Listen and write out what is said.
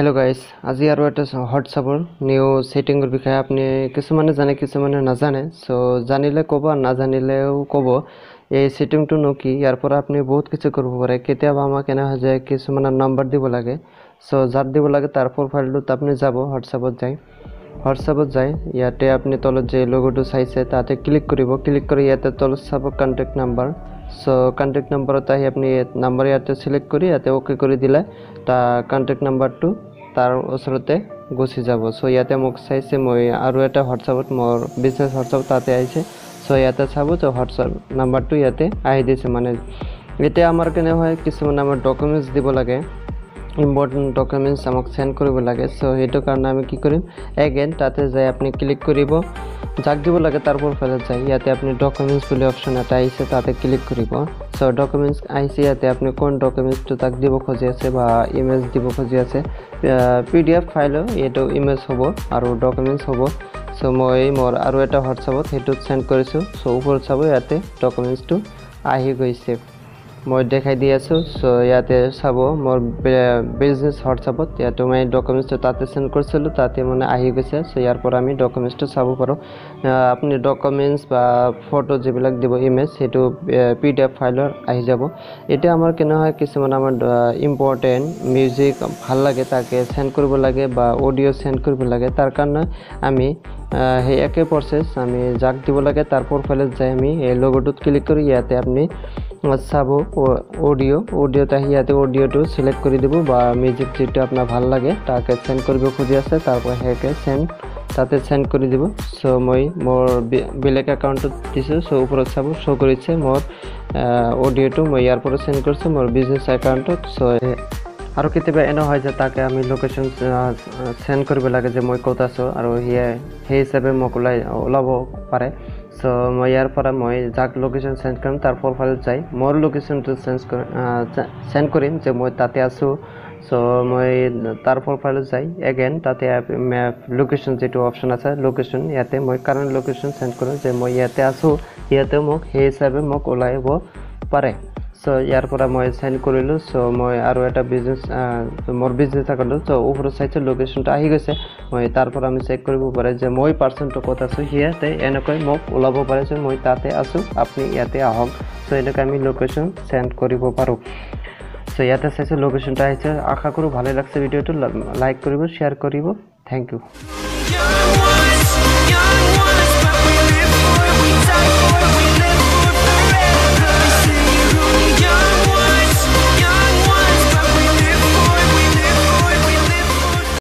hello guys আজি আৰু এটা হোৱাটছআপৰ নিউ সেটিংৰ বিষয়ে আপুনি কিছুমানে জানে কিছুমানে নাজানে সো জানিলে ক'ব নাজানিলেও ক'ব এই সেটিংটো নো কি ইয়াৰ পৰা আপুনি বহুত কিছু কৰিব পাৰে কেতিয়াবা আমাক এনে হয় যে কিছুমানৰ নাম্বাৰ দিব লাগে সো যাত দিব লাগে তাৰ প্ৰফাইলটোত আপুনি যাব হোৱাটছআপত যাই ইয়াতে আপুনি তলত যে লোগোটো চাইছে তাতে ক্লিক কৰি ইয়াতে তলত চাব কন্টাক্ট নাম্বাৰ সো কন্টাক্ট নাম্বাৰত আহি আপুনি নাম্বাৰ ইয়াতে সিলেক্ট কৰি ইয়াতে ওকে কৰি দিলে তা কন্টাক্ট নাম্বাৰটো তাৰ ওচৰতে গুছি যাব সো ইয়াতে মোক চাইছে মই আৰু এটা হোৱাটছআপত মোৰ বিজনেস হোৱাটছআপ তাতে আইছে সো ইয়াতে চাব তো হোৱাটছআপ নাম্বাৰটো ইয়াতে আহি দিছে মানে এতিয়া আমাৰ কেনে হয় কিছুমান আমাৰ ডকুমেন্টস দিব লাগে ইম্পৰ্টেন্ট ডকুমেন্টস আমাক সেন্ড কৰিব লাগে সো হেতু কাৰণে আমি কি কৰিম এগেইন তাতে যাই আপনি ক্লিক কৰিব যাক দিব লাগে তাৰ প্ৰফাইলত যাই ইয়াতে আপনি ডকুমেন্টস বুলি অপচন এটা আইছে তাতে ক্লিক কৰিব সো ডকুমেন্টস আইছে ইয়াতে আপনি কোন ডকুমেন্টসটো তাক দিব খোজি আছে বা ইমেজ দিব খোজি আছে পিডিএফ ফাইল এটো ইমেজ হ'ব আৰু ডকুমেন্টস হ'ব সো মই মোৰ আৰু এটা হোৱাটছআপত হেতু সেন্ড কৰিছো সো ওপৰত চাব ইয়াতে ডকুমেন্টসটো আহি গৈছে মই দেখাই দি আছো সো ইয়াতে চাব মোৰ বিজনেস হোৱাটছআপত ইয়াতে মই ডকুমেন্টস তাতে সেন্ড কৰিছিলো তাতে মানে আহি গৈছে সো ইয়াৰ পৰা আমি ডকুমেন্টসটো চাব পাৰো আপুনি ডকুমেন্টস বা ফটো যিবিলাক দিব ইমেজ হেতু পিডিএফ ফাইলৰ আহি যাব এটা আমাৰ কেনে হয় কিছুমান আমাৰ ইম্পৰ্টেন্ট মিউজিক ভাল লাগে তাকে সেন্ড কৰিব লাগে বা অডিও সেন্ড কৰিব লাগে তাৰ কাৰণে আমি হে একে প্ৰসেস আমি যাক দিব লাগে তাৰ প্ৰফাইলত যাই আমি এই লোগোটোত ক্লিক কৰি ইয়াতে আপনি চাবো অডিওটা ইয়াতে অডিওটো সিলেক্ট কৰি দিব বা মিউজিক যেটা আপনাৰ ভাল লাগে তাকে সেন্ড কৰিব খুজি আছে তাৰপৰ হেকে সেন্ড তাতে সেন্ড কৰি দিব সো মই মোৰ বেলেগ একাউন্টত দিছো সো উপৰত চাব শো কৰিছে মোৰ অডিওটো মই ইয়াৰ পৰা সেন্ড কৰিছো মোৰ বিজনেস একাউন্টত সো আৰু কেতিয়াবা এনে হয় যে তাকে আমি লোকেশন সেন্ড কৰিব লাগে যে মই ক'ত আছো আৰু সেই হিচাপে মোক ওলাব পাৰে সো মই ইয়াৰ পৰা মই যাক লোকেশন সেন্ড কৰিম তাৰ প্ৰফাইলত যাই মোৰ লোকেশনটো সেন্ড কৰিম যে মই তাতে আছো সো মই তাৰ প্ৰফাইলত যাই এগেইন তাতে ম্যাপ লোকেশন যেটো অপশন আছে লোকেশন ইয়াতে মই কারেন্ট লোকেশন সেন্ড কৰিম যে মই ইয়াতে আছো ইয়াতে মোক সেই হিচাপে মোক ওলাইব পাৰে সো ইয়াৰ পৰা মই সেন্ড কৰিলো সো মই আৰু এটা বিজনেস মোৰ বিজনেস একাউন্টত সো ওপৰত চাইছো লোকেশনটা আহি গৈছে মই তাৰ পৰা আমি চেক কৰিব পাৰে যে মই পাৰসনটো ক'ত আছো হিয়াতে এনেকৈ মোক ওলাব পাৰে যে মই তাতে আছো আপুনি ইয়াতে আহক সো এনেকৈ আমি লোকেশন সেন্ড কৰিব পাৰো সো ইয়াতে চাইছো লোকেশনটা আহিছে আশা কৰো ভালে লাগছে ভিডিওটো লাইক কৰিব শেয়াৰ কৰিব থ্যাংক ইউ